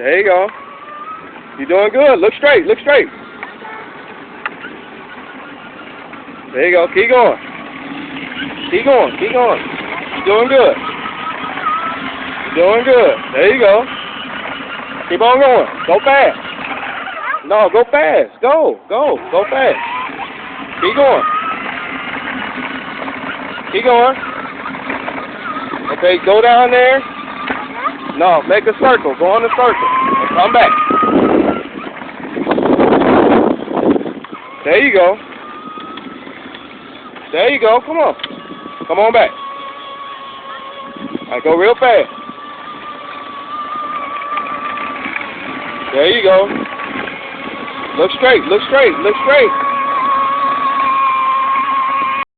There you go. You're doing good. Look straight. Look straight. There you go. Keep going. Keep going. Keep going. You're doing good. You're doing good. There you go. Keep on going. Go fast. No, go fast. Go. Go. Go fast. Keep going. Keep going. Okay, go down there. No, make a circle. Go on the circle. And come back. There you go. There you go. Come on. Come on back. All right, go real fast. There you go. Look straight. Look straight. Look straight.